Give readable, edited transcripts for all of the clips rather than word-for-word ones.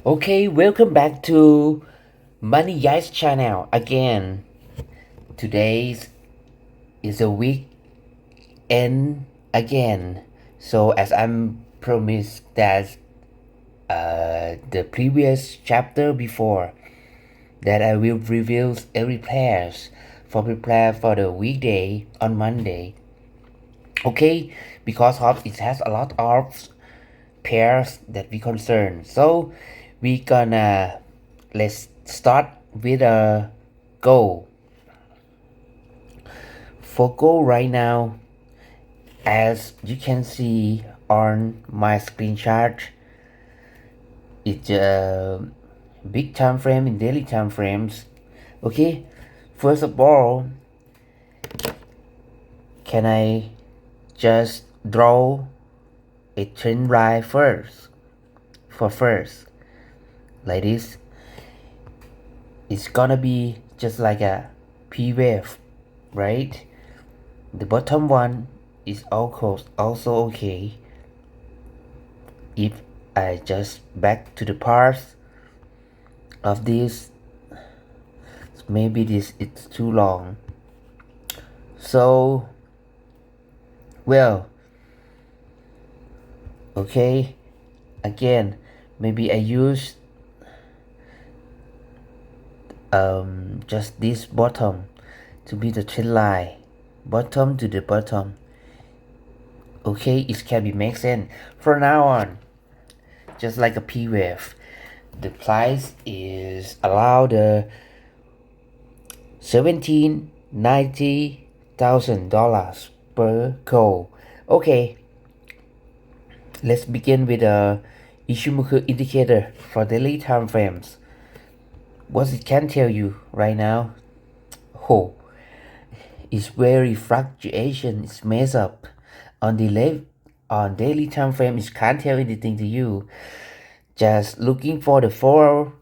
Okay, welcome back to Money Guys channel again. Today is a weekend again. So as I'm promised that the previous chapter before that I will review every pairs for prepare for the weekday on Monday. Okay, because of it has a lot of pairs that we concern. So we gonna let's start with a goal. For goal right now, as you can see on my screenshot, it's a big time frame in daily time frames. Okay, first of all, can I just draw a trend line first? First, like this, it's gonna be just like a P wave, right? The bottom one is also okay. If I just back to the parts of this, maybe this it's too long. So, well, okay, again, maybe I use just this bottom to be the trend line, bottom to the bottom. Okay, it can be make sense. From now on, just like a P wave, the price is allowed $17,90,000 per call. Okay, let's begin with the Ishimoku indicator for daily time frames. What it can tell you right now, oh, it's very fluctuation. It's messed up. On daily time frame, it can't tell anything to you. Just looking for the 4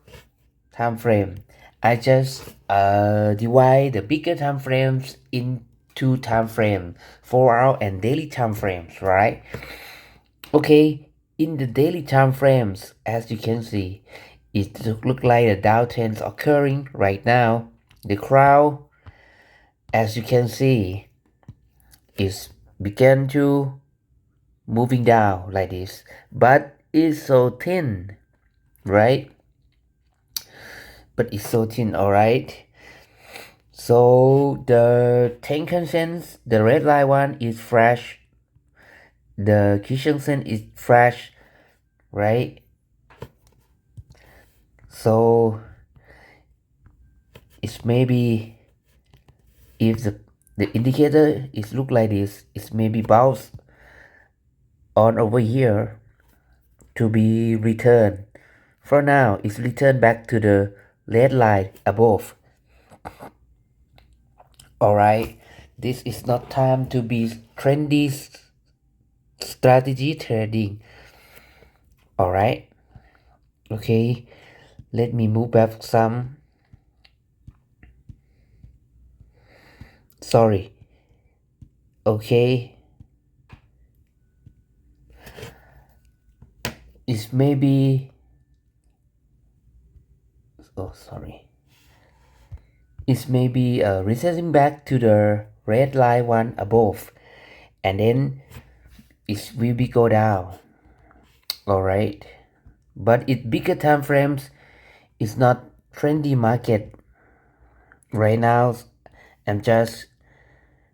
time frame. I just divide the bigger time frames into time frame, 4 hour and daily time frames, right? Okay, in the daily time frames, as you can see, it look like the downtrends occurring right now. The crowd, as you can see, is began to moving down like this, but it's so thin, right? But it's so thin, all right. So the Tenkan-sen, the red line one is fresh. The Kishan-sen is fresh, right? So it's maybe if the indicator is look like this, it's maybe bounce on over here to be returned. For now, it's returned back to the red line above. Alright, this is not time to be trendy strategy trading. Alright, okay, let me move back some. Sorry. Okay, it's maybe, oh sorry, it's maybe recessing back to the red line one above, and then it will be go down. All right, but it bigger time frames is not trendy market right now. I'm just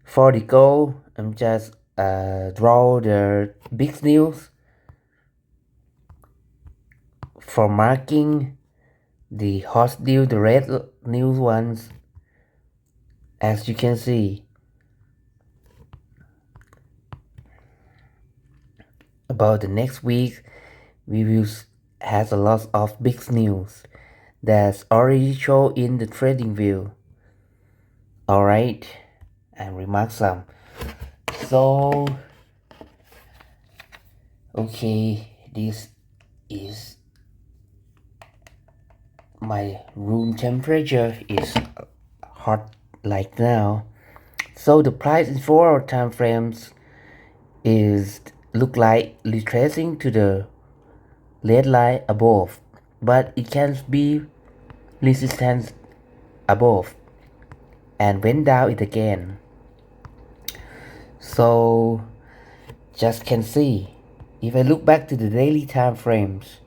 for the goal, I'm just draw the big news for marking the hot deal, the red news ones. As you can see, about the next week, we will has a lot of big news that's already shown in the trading view. Alright, and remark some. So, okay, this is my room temperature is hot like now. So the price in 4 hour time frames is look like retracing to the red line above. but it can be resistance above and went down it again. So just can see, if I look back to the daily time frames,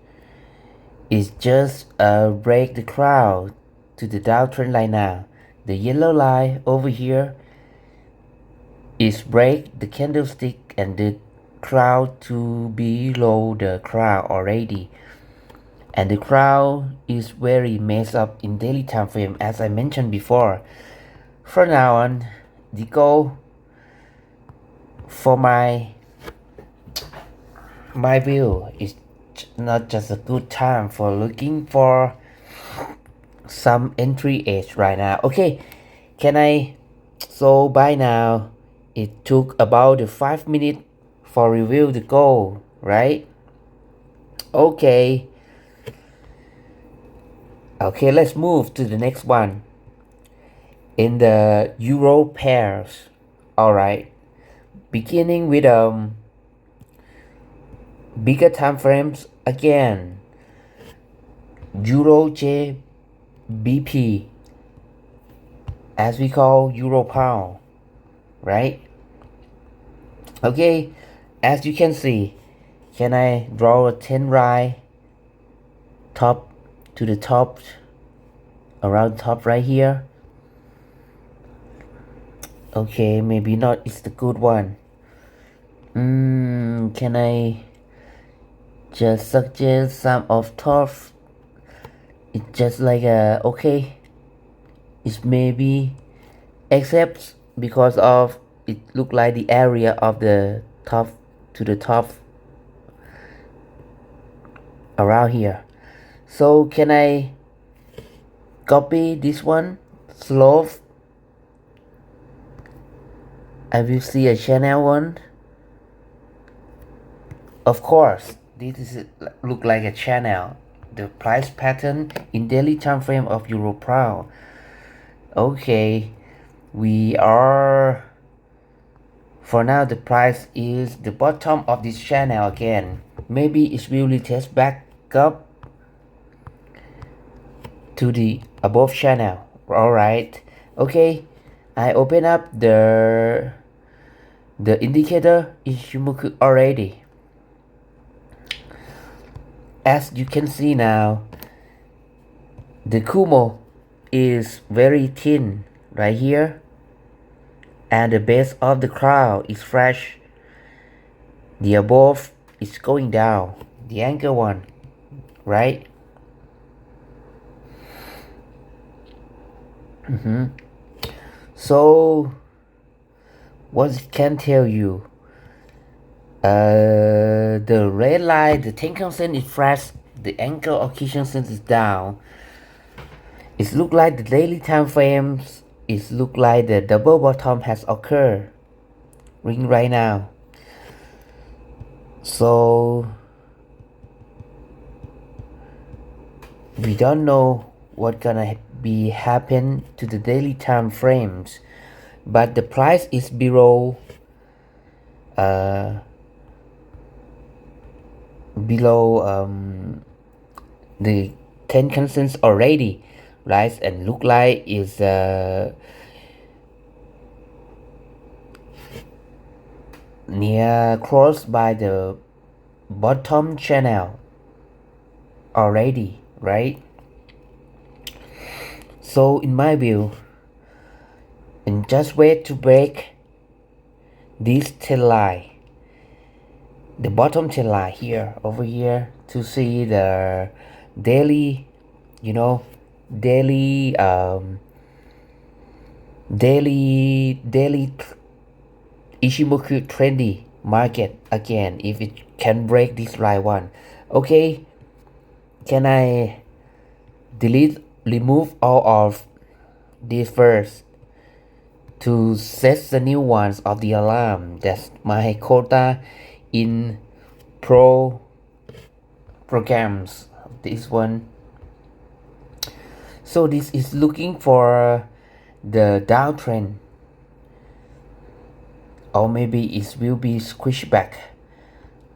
it's just break the crowd to the downtrend line now. The yellow line over here is break the candlestick and the crowd to below the crowd already. And the crowd is very messed up in daily time frame, as I mentioned before. From now on, the goal for my view is not just a good time for looking for some entry edge right now. Okay, can I? So by now, it took about 5 minutes for review the goal, right? Okay. Okay, let's move to the next one. In the euro pairs, all right. Beginning with bigger time frames again. eurgbp, as we call euro pound, right? Okay, as you can see, can I draw a 10 line top to the top, around top right here? Okay, maybe not, it's the good one. Can I just suggest some of top? It's just like okay, it's maybe, except because of it look like the area of the top to the top around here. So can I copy this one? Slope, I will see a channel one. Of course, this is look like a channel. The price pattern in daily time frame of euro pound. Okay, we are, for now the price is the bottom of this channel again. Maybe it will retest back up to the above channel. Alright, okay, I open up the indicator Ishimoku already. As you can see now, the Kumo is very thin right here, and the base of the crown is fresh. The above is going down, the anchor one, right? So what it can tell you, the red line, the Tenkan Sen is fresh, the anchor occasion sen is down. It look like the daily time frames, it look like the double bottom has occurred right now. So we don't know what gonna be happen to the daily time frames, but the price is below the Tenkan Sen already, right? And look like is near close by the bottom channel already, right? So in my view, and just wait to break this 10 line, the bottom 10 line here, over here, to see the daily, daily Ishimoku trendy market again, if it can break this line one. Okay, can I remove all of these first to set the new ones of the alarm? That's my quota in programs, this one. So this is looking for the downtrend, or maybe it will be squished back,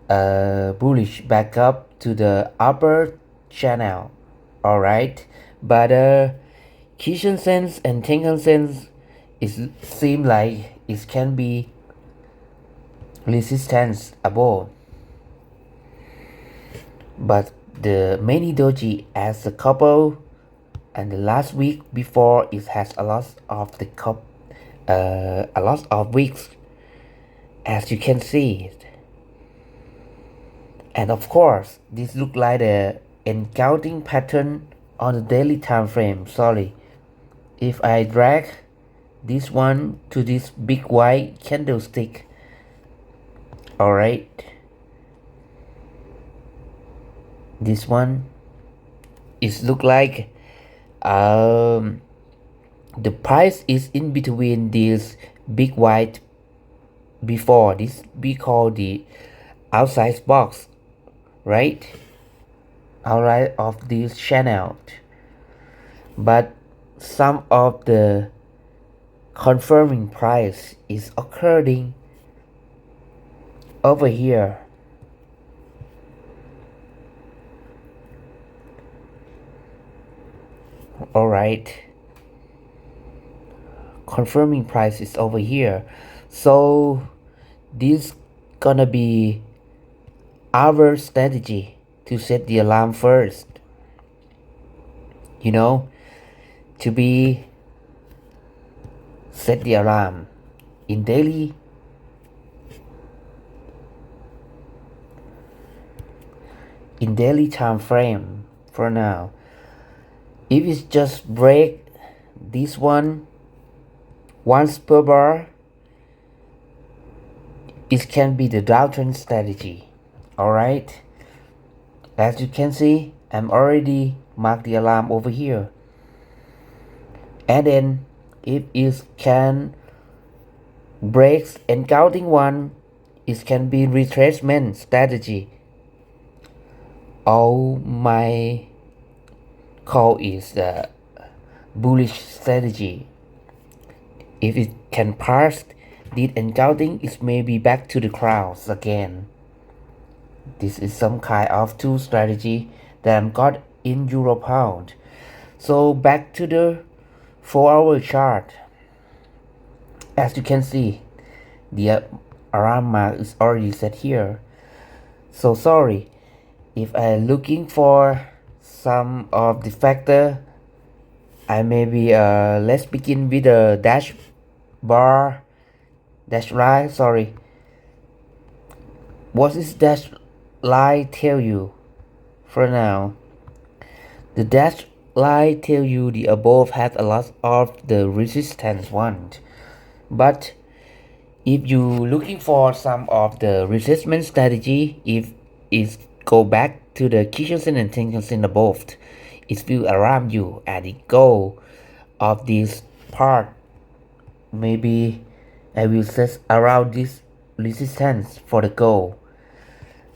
bullish back up to the upper channel. Alright, but Kishan sense and Tenkan sense it seem like it can be resistance above, but the many doji as a couple and the last week before it has a lot of a lot of weeks, as you can see it. And of course this look like the encountering pattern on the daily time frame. Sorry if I drag this one to this big white candlestick. Alright, this one is look like the price is in between this big white before this we call the outside box, right? Outside of this channel, but some of the confirming price is occurring over here. Alright, confirming price is over here, so this gonna be our strategy to set the alarm first, you know, to be set the alarm in daily time frame. For now, if it's just break this one once per bar, it can be the downtrend strategy. Alright, as you can see, I'm already marked the alarm over here, and then if it can breaks and counting one, it can be retracement strategy. All my call is the bullish strategy. If it can pass this encountering, it may be back to the crowds again. This is some kind of two strategy that I'm got in Euro pound. So back to the 4-hour chart. As you can see, the alarm mark is already set here. So sorry if I'm looking for some of the factor. I maybe let's begin with the dash line. Sorry, what is dash line tell you? For now, the dash line tell you the above has a lot of the resistance one, but if you looking for some of the resistance strategy, if it go back to the Kishan and Tenkan above, it will alarm you at the goal of this part. Maybe I will set around this resistance for the goal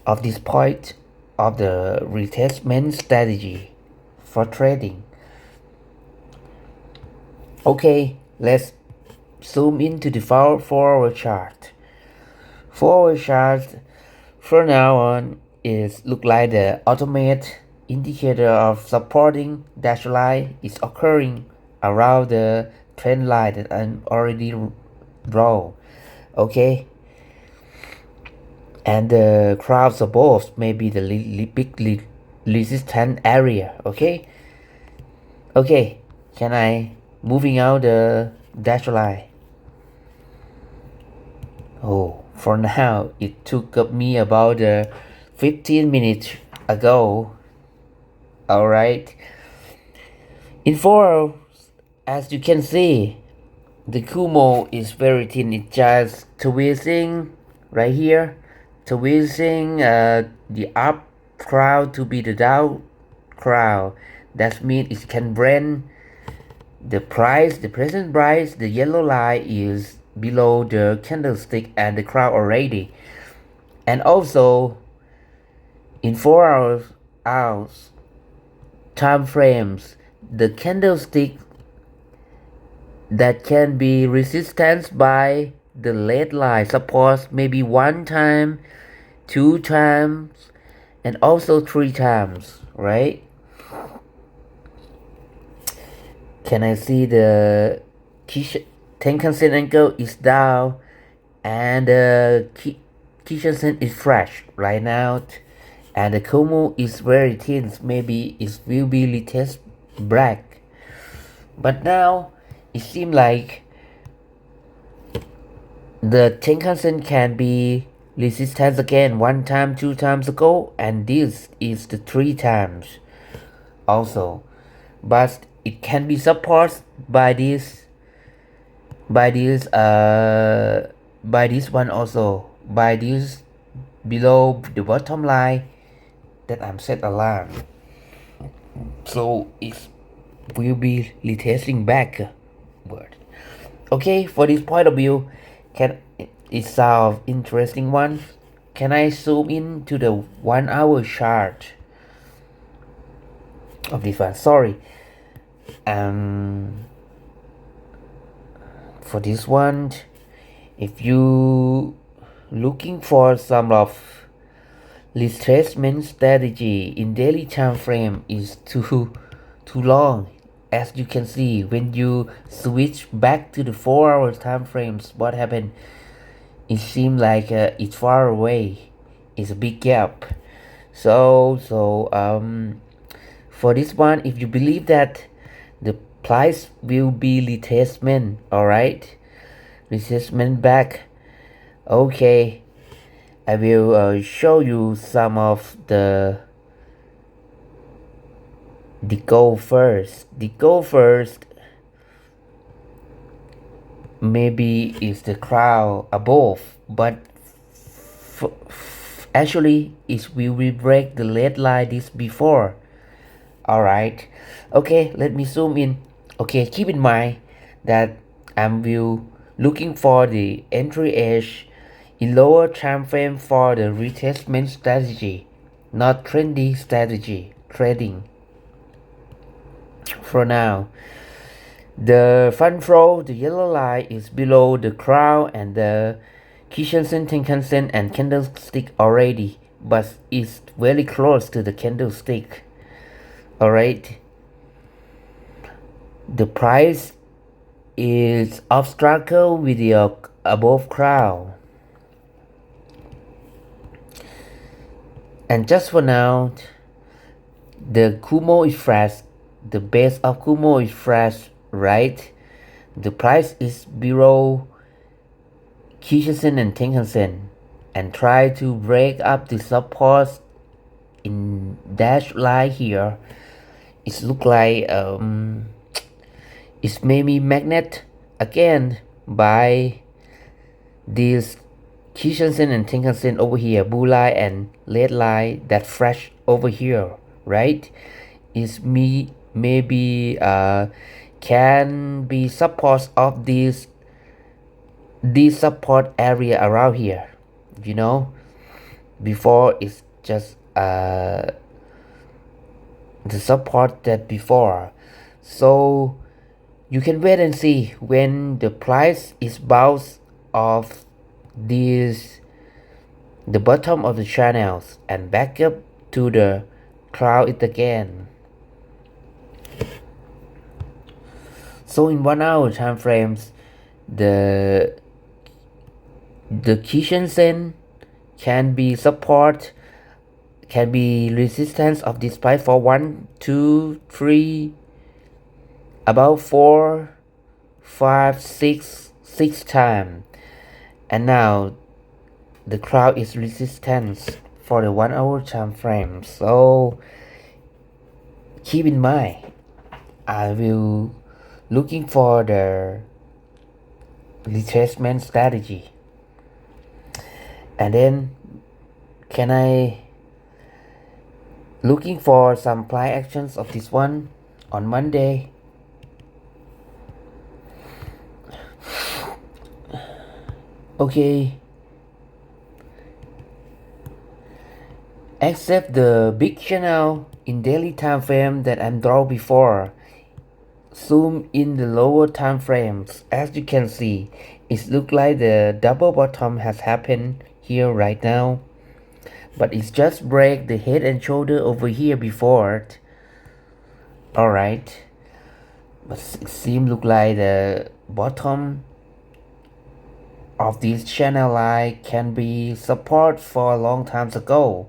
of this point of the retracement strategy for trading. Okay, let's zoom into the 4-hour chart. 4-hour chart from now on is look like the ultimate indicator of supporting dash line is occurring around the trend line that I'm already draw. Okay, and the crowds above may be the big resistance area. Okay, can I moving out the dash line? Oh, for now it took me about 15 minutes ago. Alright, in 4 hours, as you can see, the Kumo is very thin. It's just twisting right here, twisting the up crowd to be the down crowd. That means it can blend the price, the present price. The yellow line is below the candlestick and the crowd already. And also in 4 hours time frames, the candlestick that can be resistance by the red line support maybe 1 time, 2 times, and also 3 times, right? Can I see the Tenkan-sen angle is down and the Kijun-sen is fresh right now, and the Kumo is very thin. Maybe it will be retest black, but now it seems like the Tenkan-sen can be resistance again 1 time, 2 times ago, and this is the 3 times also, but it can be supported by this one also, by this below the bottom line that I'm set alarm, so it will be retesting backward. Okay, for this point of view, it sounds interesting one. Can I zoom in to the 1 hour chart of this one? Sorry. For this one, if you looking for some of retracement strategy in daily time frame is too long. As you can see, when you switch back to the 4 hour time frames, what happened? It seems like it's far away. It's a big gap. So for this one, if you believe that the price will be retracement, all right, retracement back, okay, I will show you some of the goal first. The goal first maybe is the crowd above, but actually it will break the red line this before. All right, okay, let me zoom in. Okay, keep in mind that I'm looking for the entry edge in lower time frame for the retracement strategy, not trendy strategy trading. For now, the front row, the yellow line is below the crown and the Kijun-sen, Tenkan-sen and candlestick already, but it's very close to the candlestick. Alright, the price is obstacle with the above crown. And just for now, the Kumo is fresh. The base of Kumo is fresh, right? The price is below Kijun-sen and Tenkan-sen, and try to break up the support in dash line here. It look like it's maybe magnet again by this Kijun-sen and Tenkan-sen over here, blue line and red line that fresh over here, right? It's maybe can be support of this support area around here, you know, before it's just the support that before. So you can wait and see when the price is bounce off this the bottom of the channels and back up to the cloud it again. So in 1 hour time frames, the Kijun-sen can be support, can be resistance of this price for 1, 2, 3, about 4, 5, 6 times. And now the crowd is resistance for the 1 hour time frame. So keep in mind, I will looking for the retracement strategy. And then can I looking for some price actions of this one on Monday. Okay, except the big channel in daily time frame that I'm draw before, zoom in the lower time frames. As you can see, it looks like the double bottom has happened here right now, but it's just break the head and shoulder over here before. Alright, but it seems look like the bottom of this channel line can be support for a long time ago,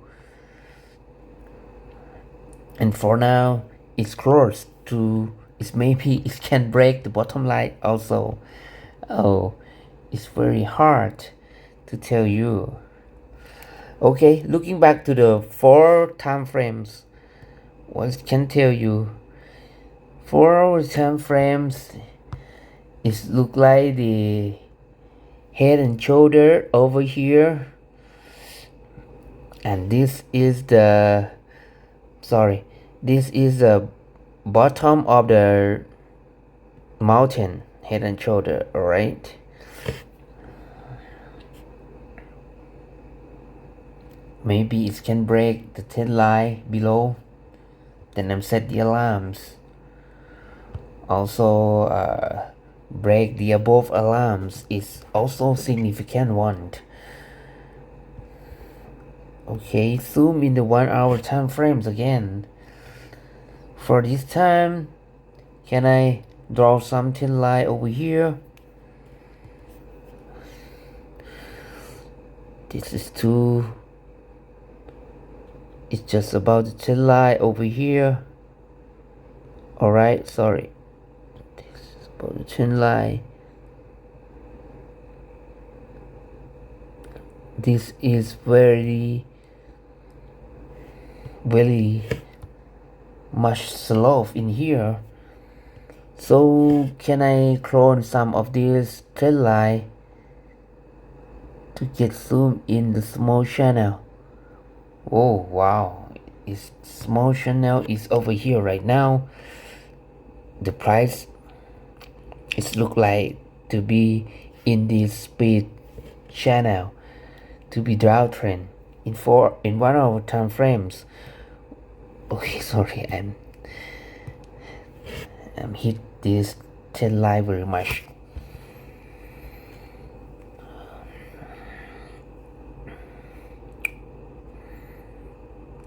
and for now it's close to, it's maybe it can break the bottom line also. Oh, it's very hard to tell you. Okay, looking back to the 4 time frames, what can tell you, 4 time frames, it look like the head and shoulder over here, and this is the bottom of the mountain, head and shoulder. All right, maybe it can break the trend line below, then I'm set the alarms. Also break the above alarms is also significant one. Okay, zoom in the 1 hour time frames again. For this time, can I draw something like over here? This is too, it's just about the trend line over here. Alright, sorry, this is about the trend line. This is very much slope in here. So can I clone some of this trend line to get zoom in the small channel? Oh wow, it's small channel is over here right now. The price it look like to be in this speed channel, to be downtrend in 1 hour time frames. Okay, sorry, I'm hit this trend line very much.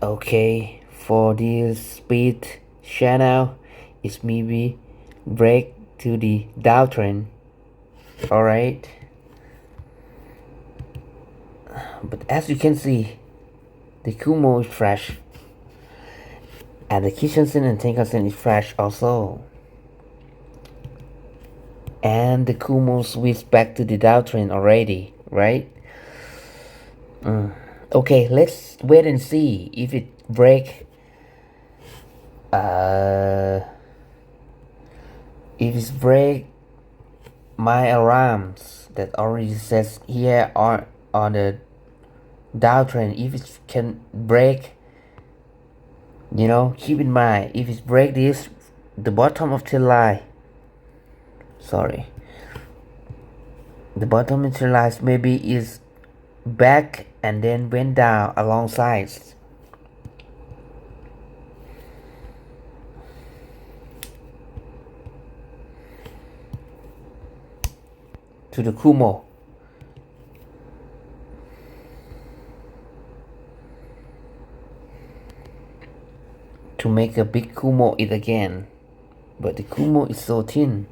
Okay, for this speed channel, it's maybe break to the downtrend. Alright, but as you can see, the Kumo is fresh, and the Kishinsen and Tenkan-sen is fresh also, and the Kumo switched back to the downtrend already, right? Okay, let's wait and see if it break. If it's break my alarms that already says here on the downtrend, if it can break, you know, keep in mind, if it break this, the bottom of the line, sorry, the bottom of the line maybe is back and then went down along sides. To the Kumo. To make a big Kumo it again. But the Kumo is so thin.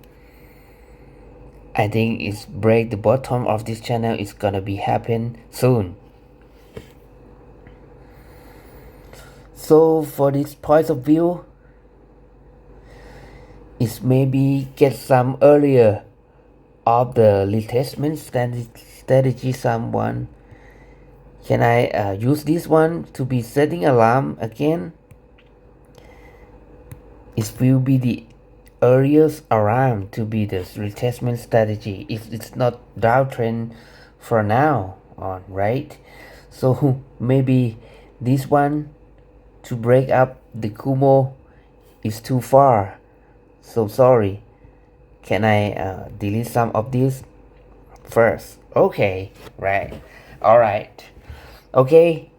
I think it's break the bottom of this channel is gonna be happen soon. So for this point of view, it's maybe get some earlier of the retracement strategy someone. Can I use this one to be setting alarm again? It will be the earliest alarm to be the retracement strategy if it's not downtrend for now on, right? So maybe this one to break up the Kumo is too far. So sorry. Can I delete some of this first? Okay, right. Alright. Okay.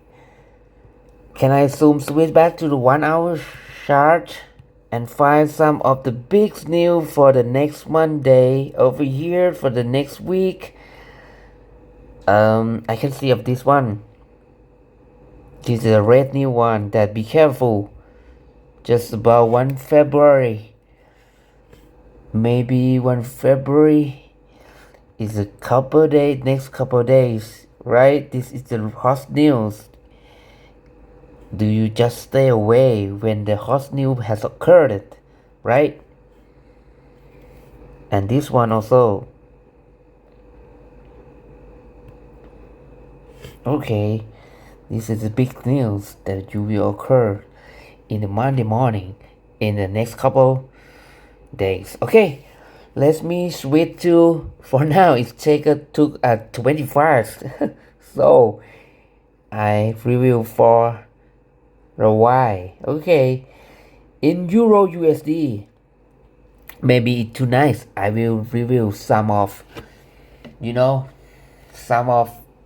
Can I switch back to the 1 hour chart and find some of the big news for the next Monday over here for the next week? I can see of this one. This is a red new one that be careful. just about 1 February. Maybe 1 February is a couple days, next couple days, right? This is the hot news. Do you just stay away when the hot news has occurred, right? And this one also. Okay, this is the big news that you will occur in the Monday morning in the next couple days. Okay, let me switch to, for now it took 25. So I review for a while. Okay, in Euro USD, maybe tonight I will review some of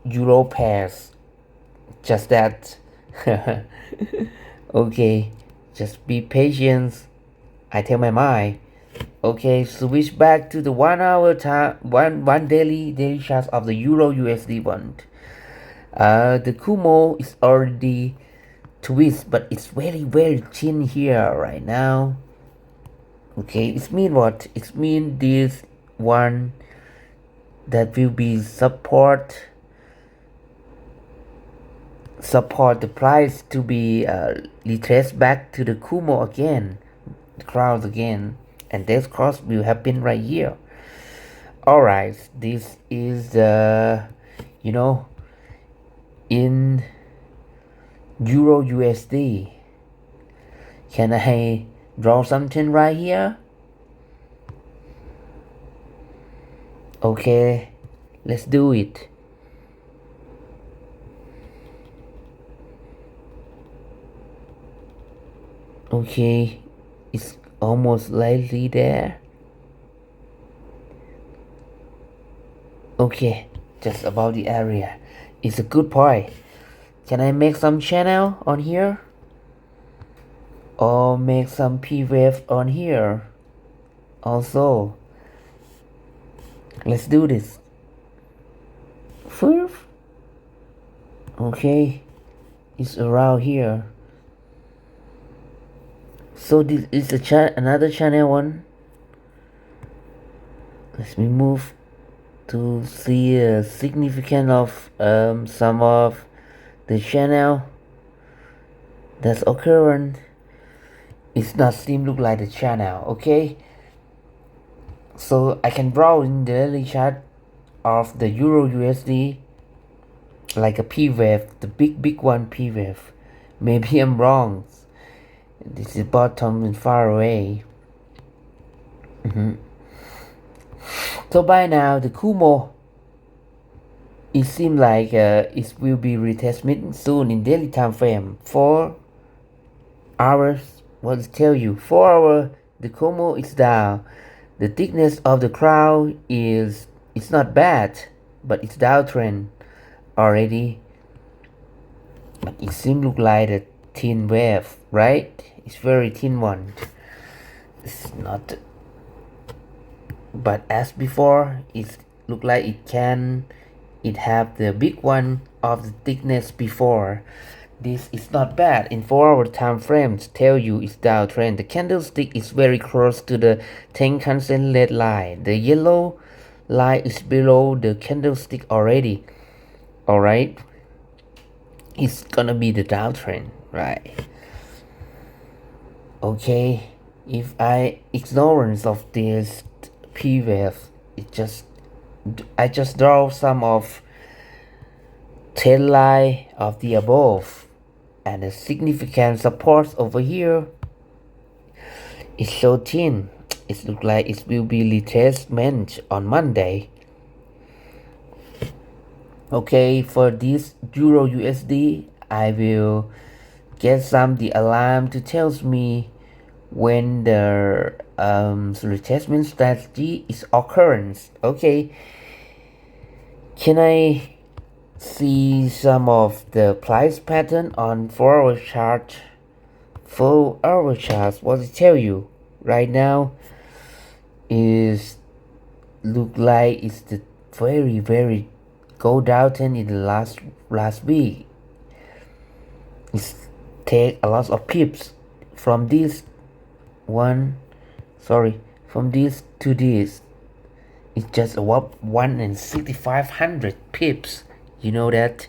Euro pairs. Just that. Okay, just be patient. I tell my mind. Okay, switch back to the 1 hour time, one daily chart of the Euro USD one. The Kumo is already twist, but it's very thin here right now. Okay, it mean what? It mean this one that will be support the price to be retraced back to the Kumo again, the crowds again, and this cross will happen right here. Alright, this is in Euro USD. Can I draw something right here? Okay, let's do it. Okay, it's almost likely there. Okay, just about the area. It's a good point. Can I make some channel on here? Or make some P-wave on here? Also, let's do this. First, okay, it's around here. So this is another channel one. Let me move to see a significance of some of the channel that's occurring. It's not seem look like the channel. Okay, so I can browse in the daily chart of the Euro USD like a P-wave, the big one P-wave. Maybe I'm wrong. This is bottom and far away. So by now the Kumo, it seems like it will be retested soon in daily time frame. 4 hours. What to tell you? 4 hours. The Kumo is down. The thickness of the crowd it's not bad, but it's downtrend already. But it seems look like a thin wave, right? It's very thin one. It's not, but as before, it look like it have the big one of the thickness before. This is not bad. In 4 hour time frames, tell you it's downtrend. The candlestick is very close to the Tenkan-sen red line. The yellow line is below the candlestick already. Alright, it's gonna be the downtrend, right? Okay, if I ignorance of this P-wave, I just draw some of 10 line of the above, and the significant supports over here is so thin. It looks like it will be retracement on Monday. Okay, for this Euro USD, I will get the alarm to tells me when the retracement strategy is occurrence. Okay, can I see some of the price pattern on 4 hour chart? 4 hour charts, what it tell you right now is look like it's the very go down in the last week. It's take a lot of pips from this one, sorry, from this to this, it's just about 1 and 6,500 pips. You know that?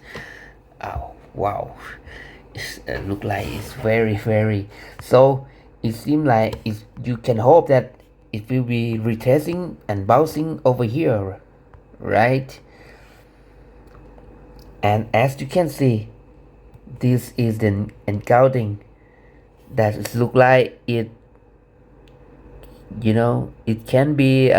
Oh wow, it look like it's very, so it seems like you can hope that it will be retesting and bouncing over here, right? And as you can see, this is the encoding that it look like it, you know, it can be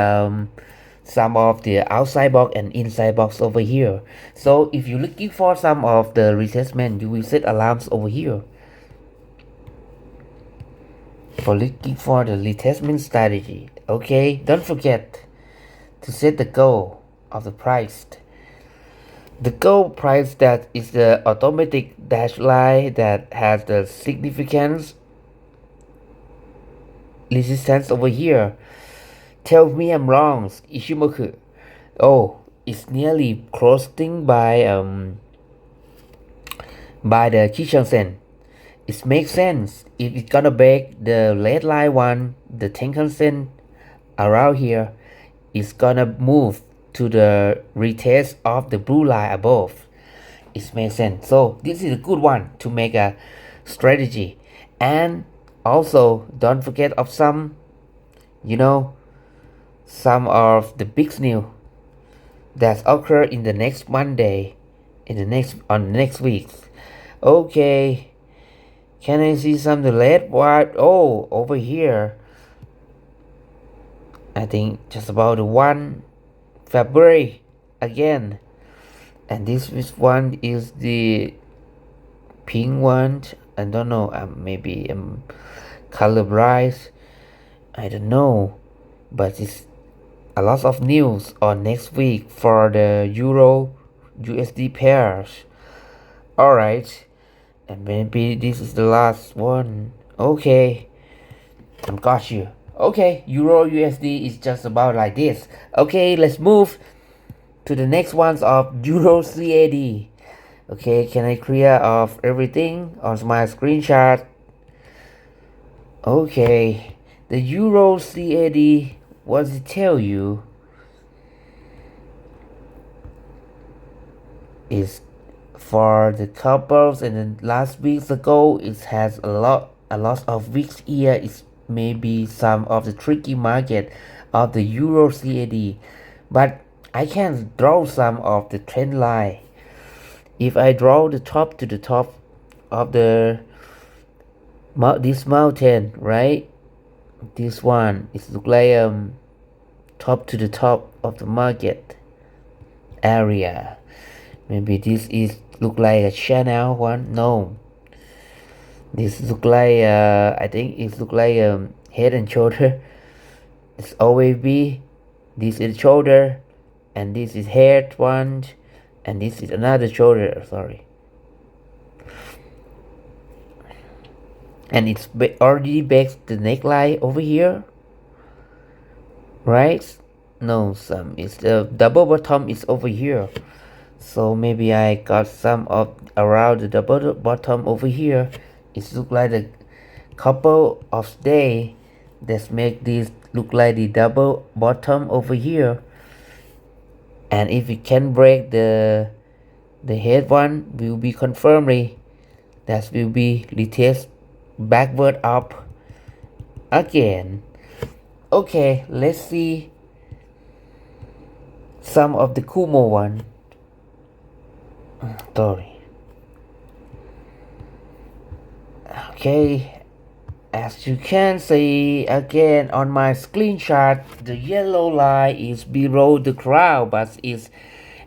some of the outside box and inside box over here. So if you're looking for some of the retracement, you will set alarms over here for looking for the retracement strategy. Okay, don't forget to set the goal of the price. The goal price that is the automatic dash line that has the significance resistance over here. Tell me I'm wrong, Ishimoku. Oh, it's nearly crossing by the Kishansen. It makes sense. If it's gonna break the red line one, the Tenkan-sen around here, it's gonna move to the retest of the blue line above. It makes sense. So this is a good one to make a strategy. And also don't forget of some, you know, some of the big news that occur in the next Monday, on the next week. Okay, can I see some the red white? Oh, over here, I think just about the 1 February again, and this one is the pink one. I don't know, maybe colorblind, I don't know, but it's a lot of news on next week for the Euro USD pairs. Alright, and maybe this is the last one. Okay, I got you. Okay, Euro USD is just about like this. Okay, let's move to the next ones of Euro CAD. Okay, can I clear off everything on my screenshot? Okay, the Euro CAD, what does it tell you? Is for the couples, and then last week's ago it has a lot of weeks here. It's maybe some of the tricky market of the Euro CAD, but I can draw some of the trend line. If I draw the top to the top of the this mountain, right? This one is look like top to the top of the market area. Maybe this is look like a channel one. No, this look like I think it look like head and shoulder. It's always be. This is shoulder, and this is head one, and this is another shoulder. Sorry, and it's already back the neckline over here, right? No, some it's the double bottom is over here. So maybe I got some of around the double bottom over here. It look like a couple of days that make this look like the double bottom over here. And if it can break the head one, will be confirmed. That will be retest backward up again. Okay, let's see some of the Kumo one. Sorry. Okay, as you can see again on my screenshot, the yellow line is below the crowd, but its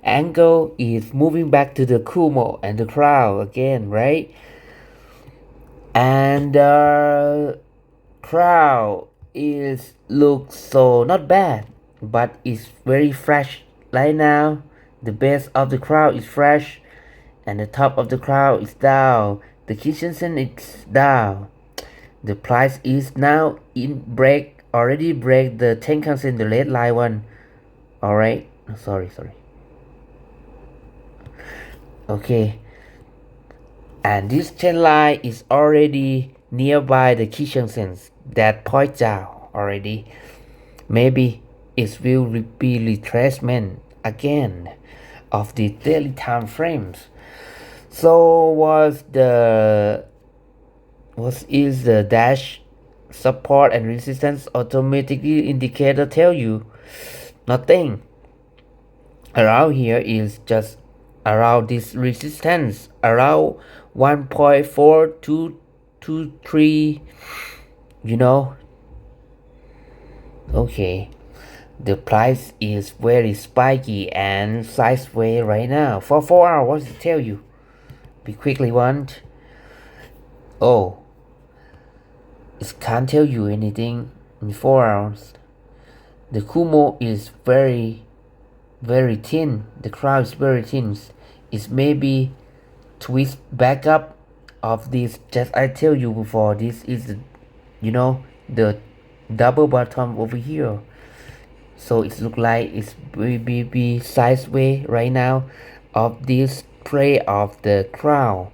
angle is moving back to the Kumo and the crowd again, right? And the crowd is looks so not bad, but it's very fresh right now. The base of the crowd is fresh, and the top of the crowd is down. The Kishansen is down. The price is now already break the Tenkan-sen, the red line one. Alright, sorry. Okay, and this trend line is already nearby the kitchen sinks that point down already. Maybe it will be retracement again of the daily time frames. So what is the dash support and resistance automatically indicator tell you? Nothing. Around here is just around this resistance around 1.4223, you know. Okay, the price is very spiky and sideways right now. For 4 hours, what does it tell you? Be quickly one. Oh, it can't tell you anything in 4 hours. The Kumo is very thin. The crowd is very thin. It's maybe twist back up of this. Just I tell you before, this is the, the double bottom over here. So it look like it's be sideways right now of this tray of the crown.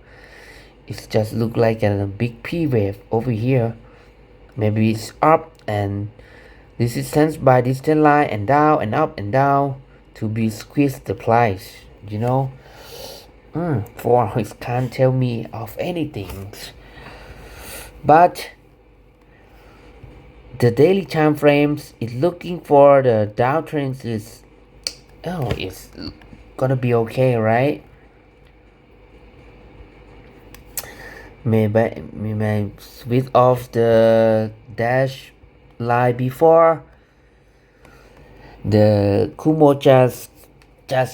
It just look like a big P wave over here. Maybe it's up and resistance by this trend line and down and up and down to be squeezed the price. 4 hours can't tell me of anything. But the daily time frames is looking for the downtrends is it's gonna be okay, right? Maybe switch off the dash line before the Kumo just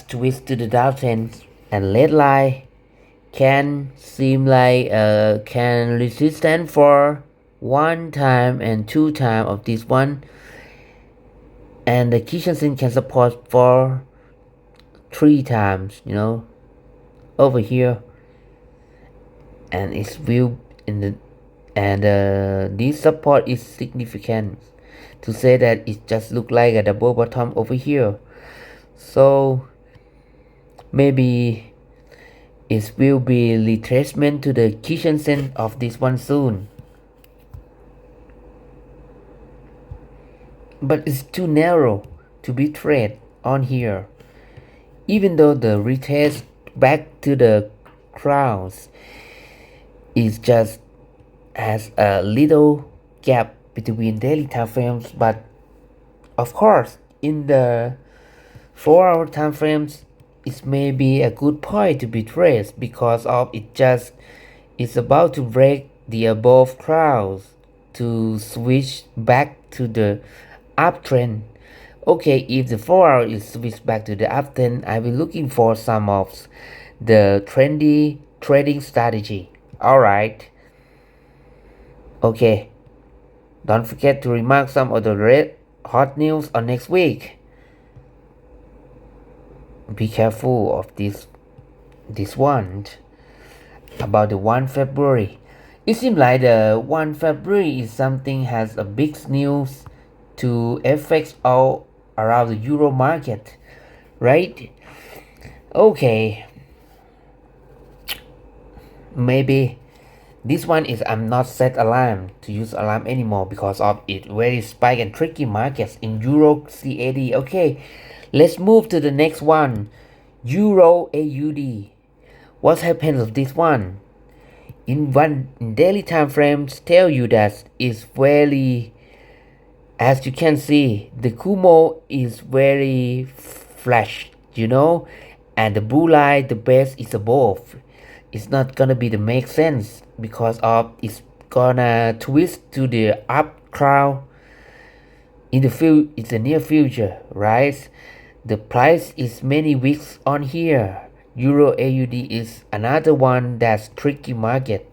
twist to the downtrend, and red line can seem like can resistance for 1 time and 2 time of this one, and the kitchen sink can support for 3 times, over here, and it's will in the and this support is significant to say that it just look like a double bottom over here. So maybe it will be retracement to the kitchen sink of this one soon. But it's too narrow to be traded on here. Even though the retest back to the crowns is just has a little gap between daily time frames, but of course in the 4-hour time frames it may be a good point to be traced because of it just is about to break the above crowns to switch back to the uptrend. Okay, if the 4-hour is switched back to the uptrend, I will looking for some of the trendy trading strategy. Alright. Okay. Don't forget to remark some of the red hot news on next week. Be careful of this one about the 1 February. It seems like the 1 February is something has a big news to affect all around the euro market, right? Okay, maybe this one is I'm not set alarm to use alarm anymore because of it very spike and tricky markets in euro CAD. Okay, let's move to the next one, euro AUD. What happened with this one? In daily time frames tell you that it's very, as you can see, the Kumo is very flash, and the blue line, the base is above. It's not gonna be the make sense because of it's gonna twist to the up crown in the near future, right? The price is many weeks on here. Euro AUD is another one that's tricky market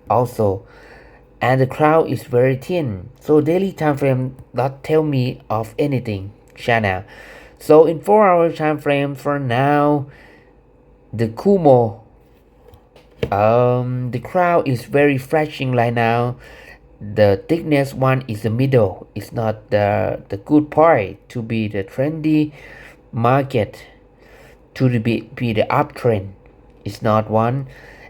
also, and the crowd is very thin, so daily time frame not tell me of anything channel. So in 4-hour time frame for now, the Kumo, the crowd is very flashing right now. The thickness one is the middle. It's not the good point to be the trendy market to be the uptrend. It's not one,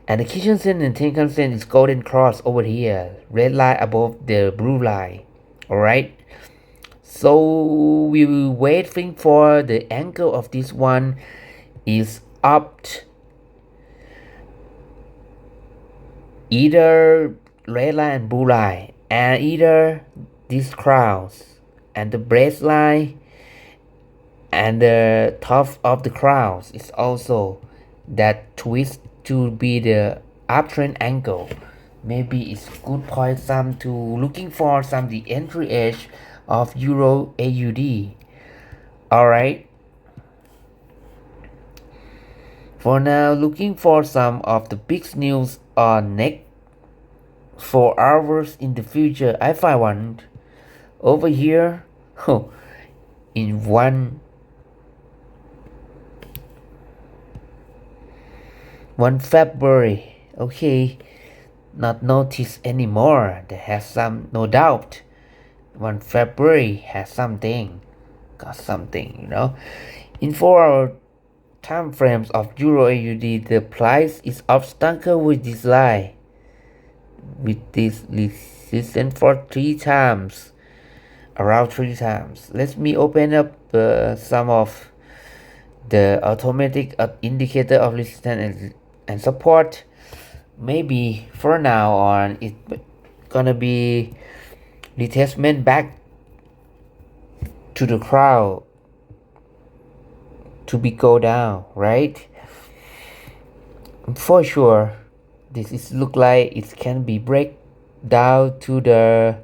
And the Kijun-sen and Tenkan-sen is golden cross over here, red line above the blue line. Alright, so we will waiting for the angle of this one is up either red line and blue line, and either these crowns and the breast line and the top of the crowns is also that twist to be the uptrend angle. Maybe it's good point some to looking for some the entry edge of Euro AUD. Alright, for now looking for some of the big news on next 4 hours in the future. I find one over here in 1 February. Okay, not noticed anymore. There has some, no doubt. 1 February has something, got something, you know. In 4-hour time frames of Euro AUD, the price is obstacle with this line, with this resistance for 3 times, around 3 times. Let me open up some of the automatic indicator of resistance and support. Maybe for now on it's gonna be retracement back to the crowd to be go down, right? For sure this is look like it can be break down to the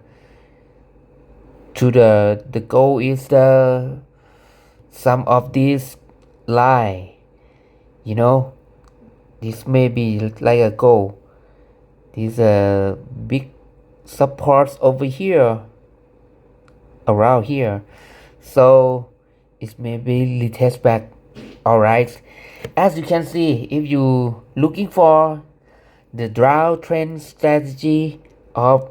goal is the some of this line, you know. This may be like a goal. These big supports over here, around here, so it may be retest back. Alright, as you can see, if you looking for the downtrend strategy of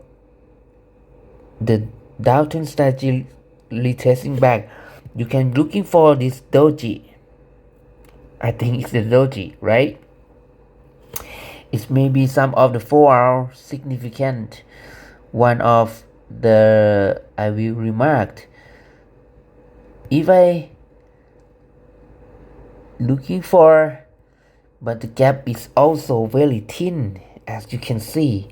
the downtrend strategy retesting back, you can looking for this doji. I think it's the doji, right? It may be some of the 4-hour significant one of the I will remark. If I looking for, but the gap is also very thin, as you can see.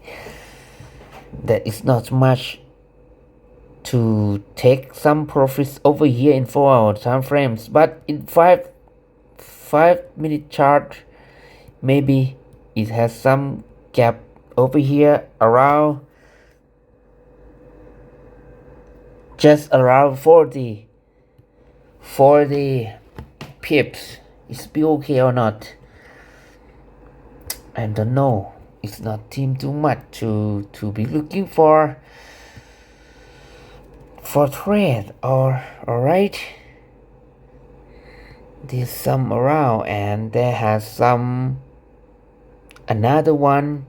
That is not much to take some profits over here in 4-hour time frames, but in 5-minute chart, maybe it has some gap over here around just around 40 pips. Is be okay or not? I don't know. It's not team too much to be looking for trade, or alright. There's some around, and there has some another one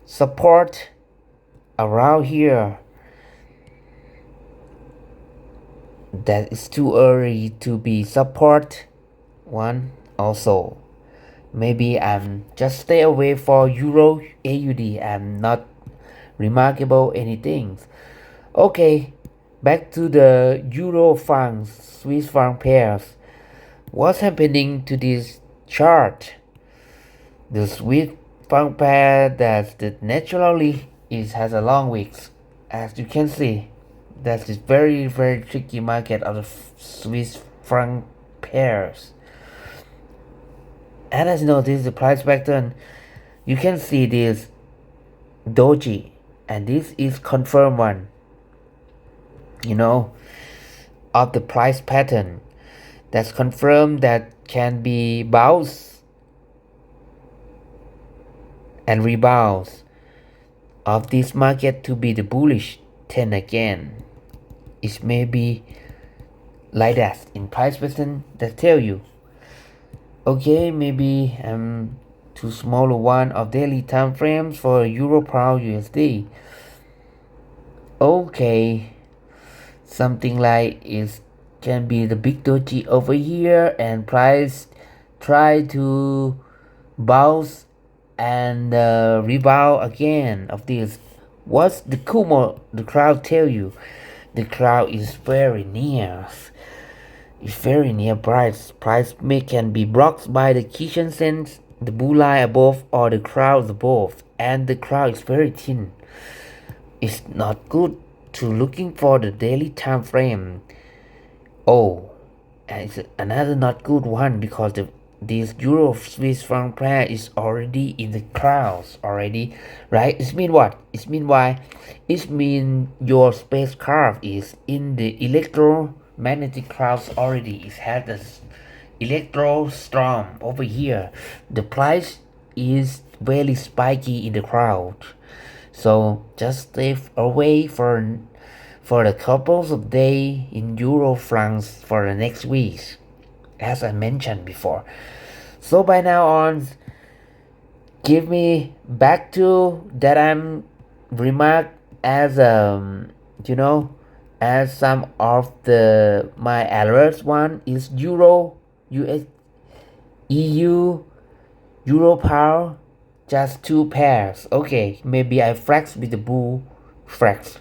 support around here. That is too early to be support one also. Maybe I'm just stay away for Euro AUD. I'm not remarkable anything. Okay, back to the Euro franc Swiss franc pairs. What's happening to this chart? The Swiss franc pair that naturally has a long wicks, as you can see. That is very tricky market of the Swiss franc pairs. And as you know, this is the price pattern. You can see this doji, and this is confirmed one, you know, of the price pattern that's confirmed that can be bounce and rebounds of this market to be the bullish trend again. It may be like that in price pattern that tell you. Okay, maybe too small one of daily time frames for Euro Pound USD. Okay, something like it can be the big doji over here, and price try to bounce and rebound again of this. What's the Kumo the crowd tell you? The crowd is very near. It's very near. Price may can be blocked by the kitchen sense, the blue line above, or the crowd above, and the crowd is very thin. It's not good to looking for the daily time frame. Oh, and it's another not good one because this Euro Swiss franc pair is already in the clouds already, right? It mean what? It mean why? It mean your spacecraft is in the electromagnetic clouds already. It has the electro storm over here. The price is very spiky in the crowd, so just stay away for the couples of days in Euro francs for the next week, as I mentioned before. So by now on, give me back to that I'm remark as as some of the my alerts. One is Euro, US, EU, Euro power, just two pairs. Okay, maybe I flex with the blue flex.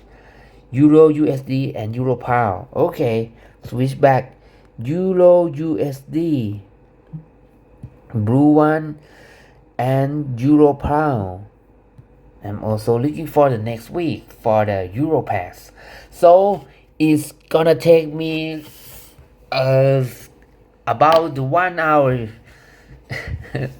Euro USD and Euro pound. Okay, switch back. Euro USD, blue one, and Euro pound. I'm also looking for the next week for the Euro pass. So it's gonna take me about 1 hour. It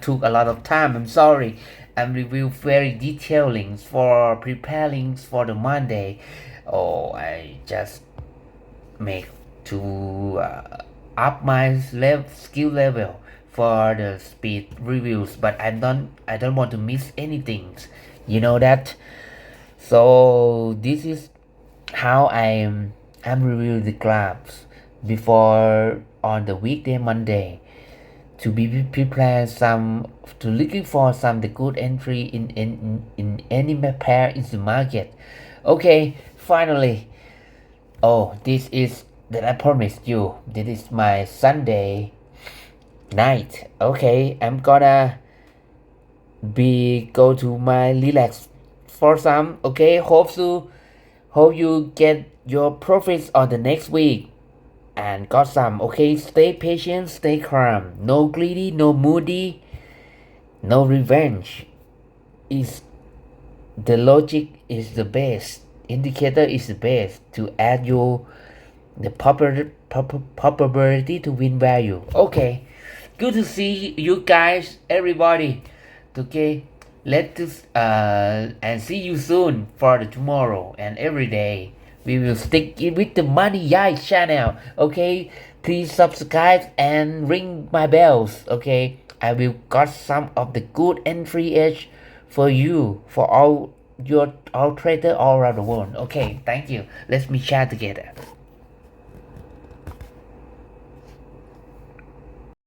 took a lot of time. I'm sorry. And review very detailing for preparing for the Monday. Oh, I just make to up my skill level for the speed reviews, but I don't want to miss anything. You know that. So this is how I'm reviewing the clubs before on the weekday Monday, to be prepared some to looking for some the good entry in any pair in the market. Okay, finally. Oh, this is that I promised you. This is my Sunday night. Okay, I'm gonna go to my relax for some. Okay, hope you get your profits on the next week and got some. Okay, stay patient, stay calm, no greedy, no moody, no revenge. Is the logic is the best indicator, is the best to add you the probability to win value. Okay, good to see you guys, everybody. Okay, let's and see you soon for the tomorrow and every day. We will stick it with the Money Yai channel. Okay, please subscribe and ring my bells. Okay, I will got some of the good entry edge for you, for all trader all around the world. Okay, thank you. Let's me chat together.